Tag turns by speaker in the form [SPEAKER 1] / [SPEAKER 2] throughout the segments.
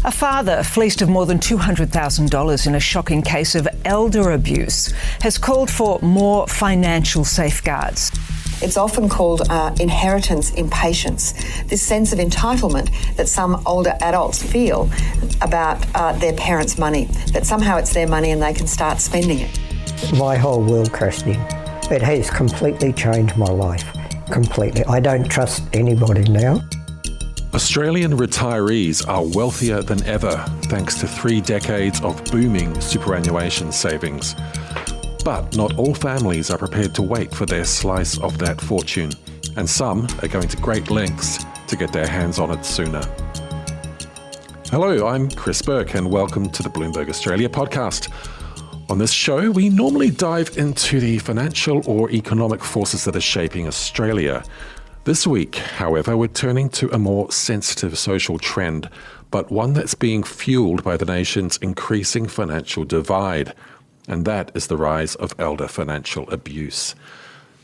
[SPEAKER 1] A father fleeced of more than $200,000 in a shocking case of elder abuse has called for more financial safeguards.
[SPEAKER 2] It's often called inheritance impatience, this sense of entitlement that some older adults feel about their parents' money, that somehow it's their money and they can start spending it.
[SPEAKER 3] My whole world crashed in. It has completely changed my life, completely. I don't trust anybody now.
[SPEAKER 4] Australian retirees are wealthier than ever thanks to 3 decades of booming superannuation savings. But not all families are prepared to wait for their slice of that fortune, and some are going to great lengths to get their hands on it sooner. Hello, I'm Chris Bourke and welcome to the Bloomberg Australia Podcast. On this show, we normally dive into the financial or economic forces that are shaping Australia. This week, however, we're turning to a more sensitive social trend, but one that's being fueled by the nation's increasing financial divide, and that is the rise of elder financial abuse.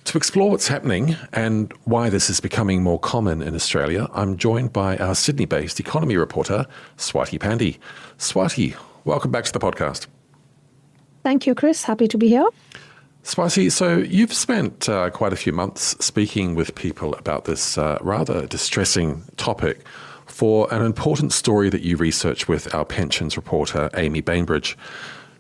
[SPEAKER 4] To explore what's happening and why this is becoming more common in Australia, I'm joined by our Sydney-based economy reporter, Swati Pandey. Swati, welcome back to the podcast.
[SPEAKER 5] Thank you, Chris. Happy to be here.
[SPEAKER 4] Swati, so you've spent quite a few months speaking with people about this rather distressing topic for an important story that you researched with our pensions reporter, Amy Bainbridge.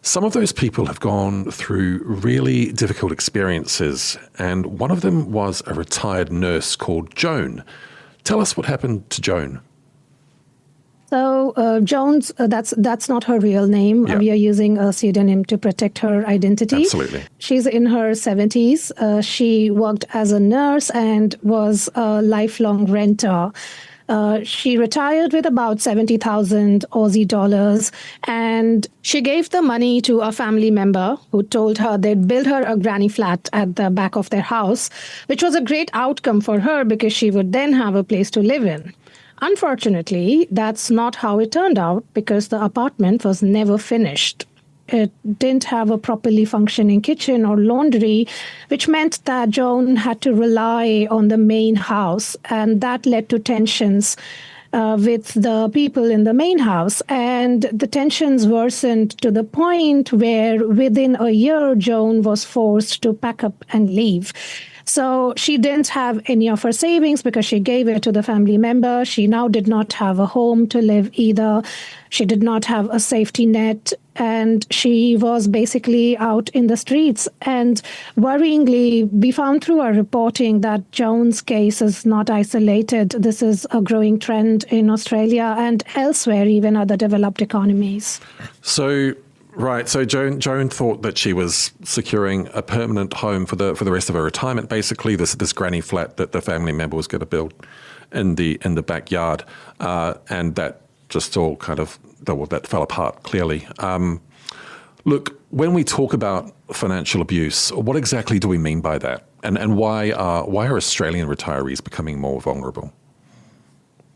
[SPEAKER 4] Some of those people have gone through really difficult experiences, and one of them was a retired nurse called Joan. Tell us what happened to Joan.
[SPEAKER 5] So Joan's, that's not her real name.
[SPEAKER 4] Yeah.
[SPEAKER 5] We are using a pseudonym to protect her identity.
[SPEAKER 4] Absolutely.
[SPEAKER 5] She's in her 70s. She worked as a nurse and was a lifelong renter. She retired with about 70,000 Aussie dollars, and she gave the money to a family member who told her they'd build her a granny flat at the back of their house, which was a great outcome for her because she would then have a place to live in. Unfortunately, that's not how it turned out because the apartment was never finished. It didn't have a properly functioning kitchen or laundry, which meant that Joan had to rely on the main house, and that led to tensions with the people in the main house. And the tensions worsened to the point where within a year, Joan was forced to pack up and leave. So she didn't have any of her savings because she gave it to the family member. She now did not have a home to live either. She did not have a safety net, and she was basically out in the streets. And worryingly, we found through our reporting that Joan's case is not isolated. This is a growing trend in Australia and elsewhere, even other developed economies.
[SPEAKER 4] Right. So Joan thought that she was securing a permanent home for the rest of her retirement. Basically, this granny flat that the family member was going to build in the backyard, and that just all that fell apart clearly. Look, when we talk about financial abuse, what exactly do we mean by that, and why are Australian retirees becoming more vulnerable?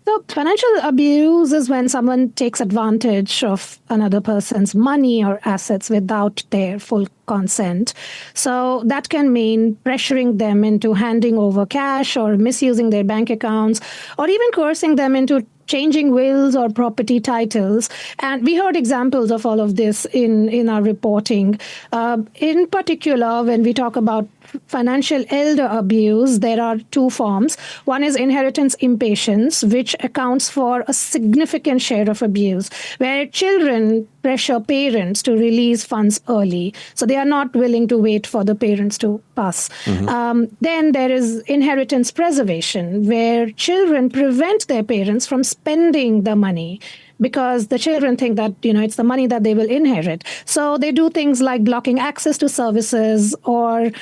[SPEAKER 5] So financial abuse is when someone takes advantage of another person's money or assets without their full consent. So that can mean pressuring them into handing over cash or misusing their bank accounts, or even coercing them into changing wills or property titles. And we heard examples of all of this in our reporting. In particular, when we talk about financial elder abuse, there are 2 forms. One is inheritance impatience, which accounts for a significant share of abuse, where children pressure parents to release funds early. So they are not willing to wait for the parents to pass. Mm-hmm. Then there is inheritance preservation, where children prevent their parents from spending the money because the children think that, it's the money that they will inherit. So they do things like blocking access to services or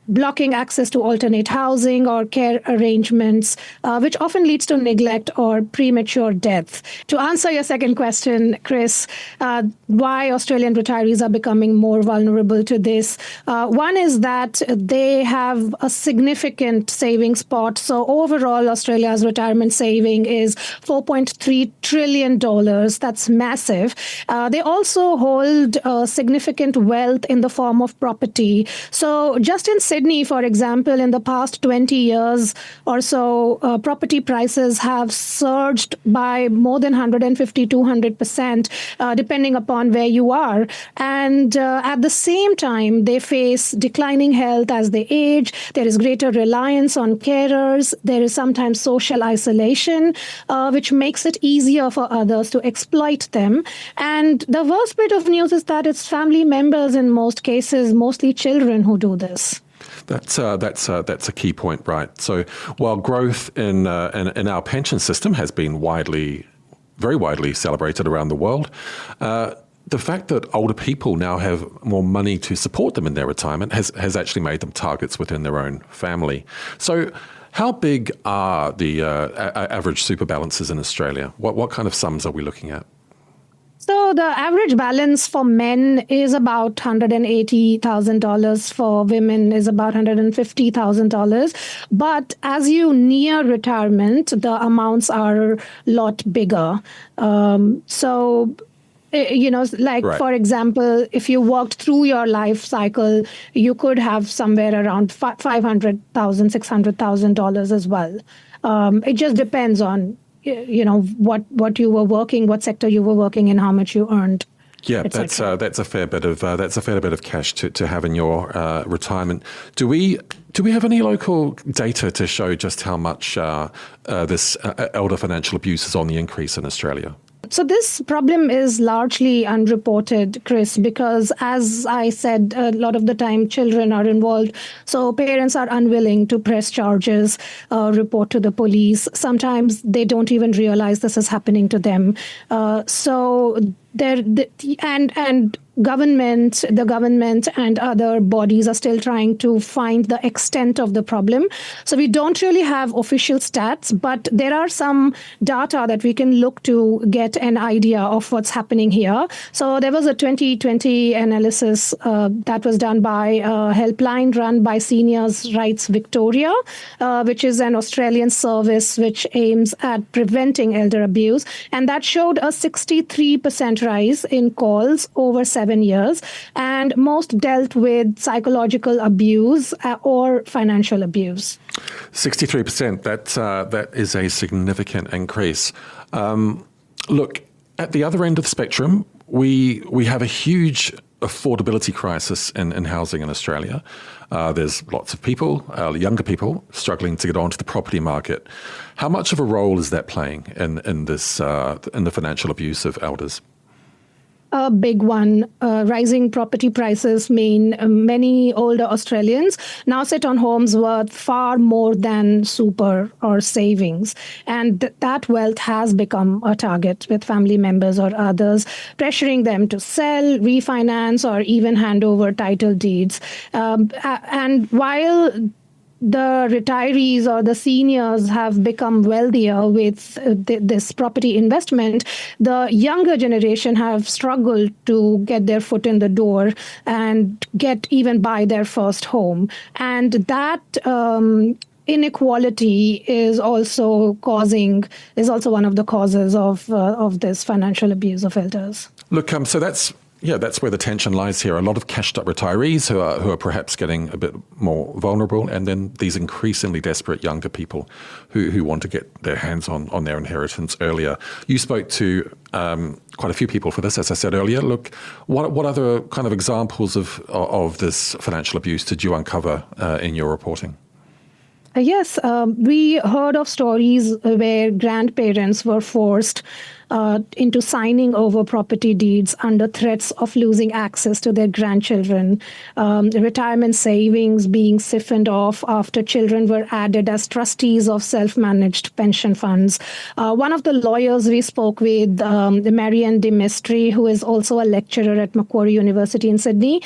[SPEAKER 5] blocking access to alternate housing or care arrangements, which often leads to neglect or premature death. To answer your second question, Chris, why Australian retirees are becoming more vulnerable to this, one is that they have a significant savings pot. So overall, Australia's retirement saving is $4.3 trillion. That's massive. They also hold significant wealth in the form of property. So just in Sydney, Sydney, for example, in the past 20 years or so, property prices have surged by more than 150, 200%, depending upon where you are. And at the same time, they face declining health as they age. There is greater reliance on carers. There is sometimes social isolation, which makes it easier for others to exploit them. And the worst bit of news is that it's family members in most cases, mostly children, who do this.
[SPEAKER 4] That's a key point, right? So while growth in our pension system has been very widely celebrated around the world, the fact that older people now have more money to support them in their retirement has actually made them targets within their own family. So how big are the average super balances in Australia? What kind of sums are we looking at?
[SPEAKER 5] So the average balance for men is about $180,000. For women is about $150,000. But as you near retirement, the amounts are a lot bigger.
[SPEAKER 4] Right.
[SPEAKER 5] For example, if you worked through your life cycle, you could have somewhere around $500,000, $600,000 as well. It just depends on what you were working, what sector you were working in, how much you earned.
[SPEAKER 4] Yeah, that's a fair bit of cash to have in your retirement. Do we have any local data to show just how much this elder financial abuse is on the increase in Australia?
[SPEAKER 5] So this problem is largely unreported, Chris, because as I said, a lot of the time children are involved. So parents are unwilling to press charges, report to the police. Sometimes they don't even realize this is happening to them. The government and other bodies are still trying to find the extent of the problem. So we don't really have official stats, but there are some data that we can look to get an idea of what's happening here. So there was a 2020 analysis that was done by a helpline run by Seniors Rights Victoria, which is an Australian service which aims at preventing elder abuse. And that showed a 63% rise in calls over 7 years, and most dealt with psychological abuse or financial abuse.
[SPEAKER 4] 63%, that is a significant increase. Look, at the other end of the spectrum, we have a huge affordability crisis in housing in Australia. There's lots of people, younger people, struggling to get onto the property market. How much of a role is that playing in the financial abuse of elders?
[SPEAKER 5] A big one. Rising property prices mean many older Australians now sit on homes worth far more than super or savings. And that wealth has become a target with family members or others, pressuring them to sell, refinance, or even hand over title deeds. And while the retirees or the seniors have become wealthier with this property investment, the younger generation have struggled to get their foot in the door and even buy their first home. And that inequality is also one of the causes of this financial abuse of elders.
[SPEAKER 4] Look, so that's where the tension lies here. A lot of cashed-up retirees who are perhaps getting a bit more vulnerable, and then these increasingly desperate younger people who want to get their hands on their inheritance earlier. You spoke to quite a few people for this, as I said earlier. Look, what other kind of examples of this financial abuse did you uncover in your reporting?
[SPEAKER 5] Yes, we heard of stories where grandparents were forced into signing over property deeds under threats of losing access to their grandchildren, retirement savings being siphoned off after children were added as trustees of self-managed pension funds. One of the lawyers we spoke with, Marianne de Mestri, who is also a lecturer at Macquarie University in Sydney,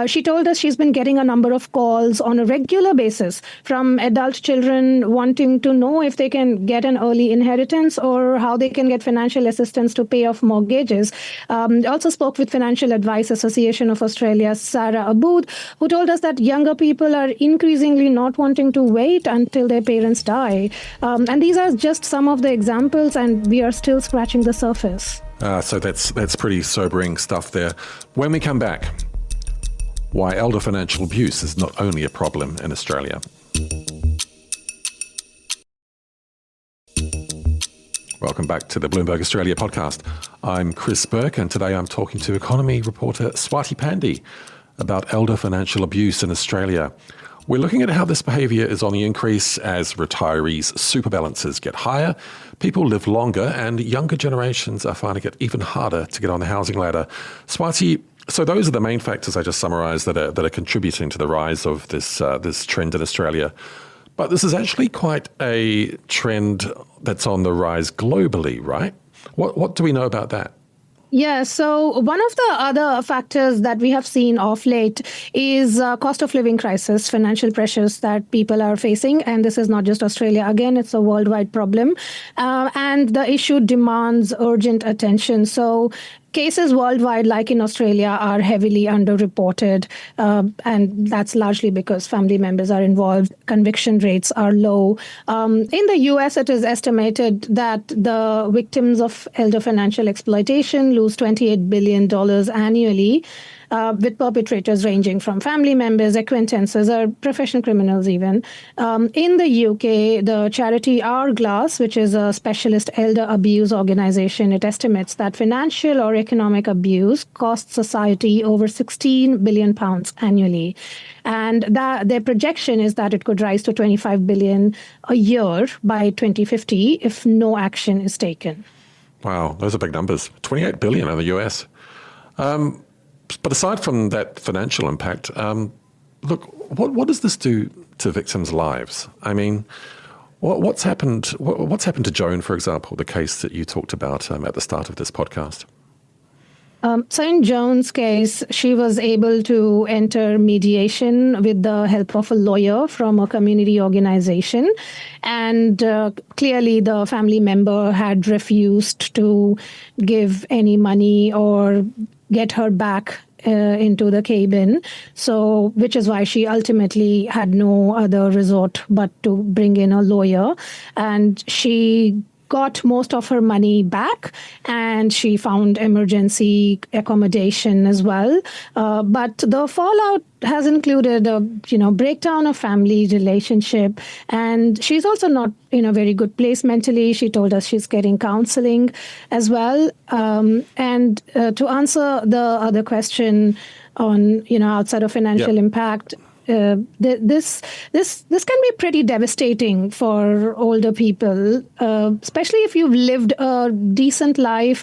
[SPEAKER 5] she told us she's been getting a number of calls on a regular basis from adult children wanting to know if they can get an early inheritance or how they can get financial assistance to pay off mortgages. Also spoke with Financial Advice Association of Australia's Sarah Abood, who told us that younger people are increasingly not wanting to wait until their parents die. And these are just some of the examples, and we are still scratching the surface.
[SPEAKER 4] So that's pretty sobering stuff there. When we come back, why elder financial abuse is not only a problem in Australia. Welcome back to the Bloomberg Australia podcast. I'm Chris Bourke, and today I'm talking to economy reporter Swati Pandey about elder financial abuse in Australia. We're looking at how this behaviour is on the increase as retirees' super balances get higher, people live longer, and younger generations are finding it even harder to get on the housing ladder. Swati, so those are the main factors I just summarised that are contributing to the rise of this trend in Australia. But this is actually quite a trend that's on the rise globally, right? What do we know about that?
[SPEAKER 5] Yeah, so one of the other factors that we have seen of late is cost of living crisis, financial pressures that people are facing. And this is not just Australia. Again, it's a worldwide problem. And the issue demands urgent attention. So cases worldwide, like in Australia, are heavily underreported, and that's largely because family members are involved. Conviction rates are low. In the US, it is estimated that the victims of elder financial exploitation lose $28 billion annually, with perpetrators ranging from family members, acquaintances, or professional criminals even. In the UK, the charity Hourglass, which is a specialist elder abuse organization, it estimates that financial or economic abuse costs society over £16 billion annually. And their projection is that it could rise to $25 billion a year by 2050 if no action is taken.
[SPEAKER 4] Wow, those are big numbers. $28 billion in the US. But aside from that financial impact, look, what does this do to victims' lives? I mean, what's happened? What's happened to Joan, for example, the case that you talked about at the start of this podcast?
[SPEAKER 5] So in Joan's case, she was able to enter mediation with the help of a lawyer from a community organization. And clearly the family member had refused to give any money or get her back into the cabin. So, which is why she ultimately had no other resort but to bring in a lawyer. And she got most of her money back, and she found emergency accommodation as well. But the fallout has included a breakdown of family relationship, and she's also not in a very good place mentally. She told us she's getting counseling as well. And to answer the other question on outside of financial impact. This can be pretty devastating for older people, especially if you've lived a decent life,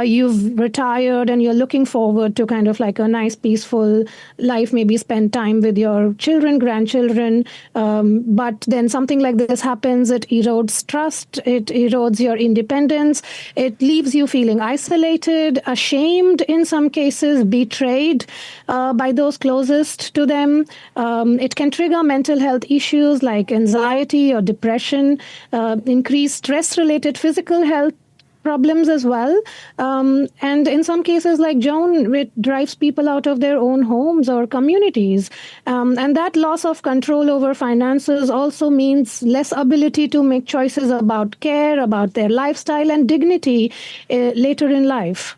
[SPEAKER 5] you've retired, and you're looking forward to kind of like a nice, peaceful life, maybe spend time with your children, grandchildren. But then something like this happens, it erodes trust, it erodes your independence, it leaves you feeling isolated, ashamed in some cases, betrayed by those closest to them. It can trigger mental health issues like anxiety or depression, increase stress-related physical health problems as well. And in some cases like Joan, it drives people out of their own homes or communities. And that loss of control over finances also means less ability to make choices about care, about their lifestyle and dignity later in life.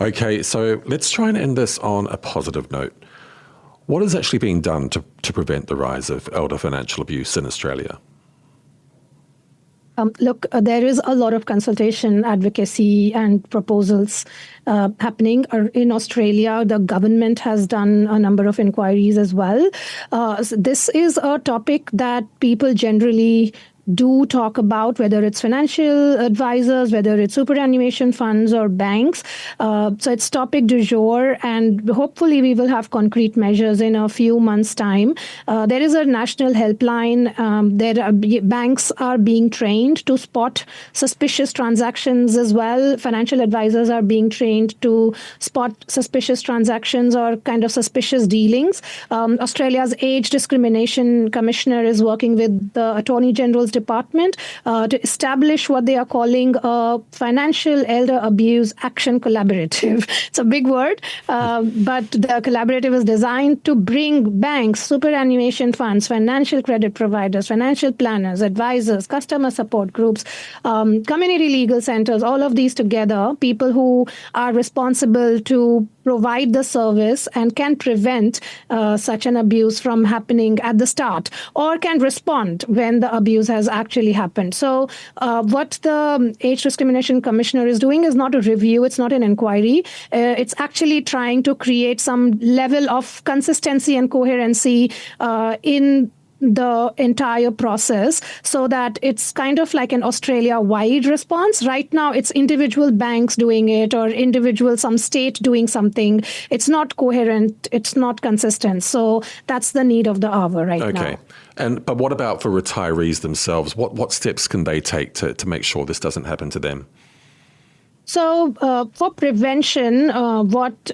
[SPEAKER 4] Okay, so let's try and end this on a positive note. What is actually being done to prevent the rise of elder financial abuse in Australia?
[SPEAKER 5] Look, there is a lot of consultation, advocacy, and proposals happening. In Australia, the government has done a number of inquiries as well. So this is a topic that people generally do talk about, whether it's financial advisors, whether it's superannuation funds or banks. So it's topic du jour, and hopefully we will have concrete measures in a few months' time. There is a national helpline. Banks are being trained to spot suspicious transactions as well. Financial advisors are being trained to spot suspicious transactions or kind of suspicious dealings. Australia's Age Discrimination Commissioner is working with the Attorney General's Department to establish what they are calling a Financial Elder Abuse Action Collaborative. It's a big word, but the collaborative is designed to bring banks, superannuation funds, financial credit providers, financial planners, advisors, customer support groups, community legal centers, all of these together, people who are responsible to provide the service and can prevent such an abuse from happening at the start, or can respond when the abuse has actually happened. So what the Age Discrimination Commissioner is doing is not a review, it's not an inquiry. It's actually trying to create some level of consistency and coherency in the entire process, so that it's kind of like an Australia-wide response. Right now, it's individual banks doing it, or some state doing something. It's not coherent, it's not consistent. So that's the need of the hour right now.
[SPEAKER 4] Okay. But what about for retirees themselves? What steps can they take to make sure this doesn't happen to them?
[SPEAKER 5] So for prevention, what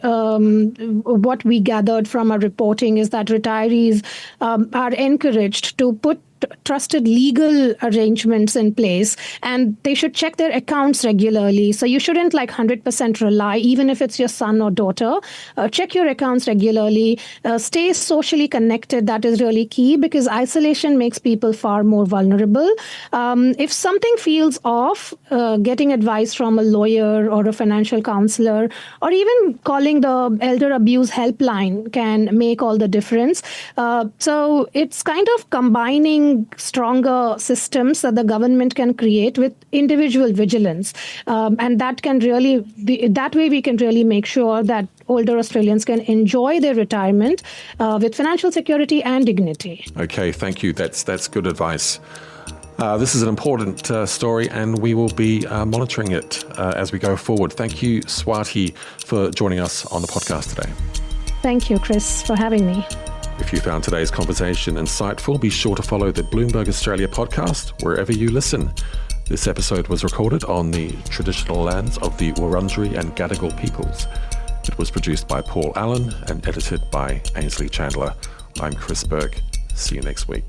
[SPEAKER 5] we gathered from our reporting is that retirees are encouraged to put trusted legal arrangements in place, and they should check their accounts regularly. So you shouldn't 100% rely, even if it's your son or daughter. Check your accounts regularly. Stay socially connected. That is really key, because isolation makes people far more vulnerable. If something feels off, getting advice from a lawyer or a financial counselor, or even calling the elder abuse helpline can make all the difference. So it's kind of combining stronger systems that the government can create with individual vigilance. And that can really be, that way we can really make sure that older Australians can enjoy their retirement with financial security and dignity.
[SPEAKER 4] Okay, thank you. That's good advice. This is an important story, and we will be monitoring it as we go forward. Thank you, Swati, for joining us on the podcast today.
[SPEAKER 5] Thank you, Chris, for having me.
[SPEAKER 4] If you found today's conversation insightful, be sure to follow the Bloomberg Australia podcast wherever you listen. This episode was recorded on the traditional lands of the Wurundjeri and Gadigal peoples. It was produced by Paul Allen and edited by Ainsley Chandler. I'm Chris Bourke. See you next week.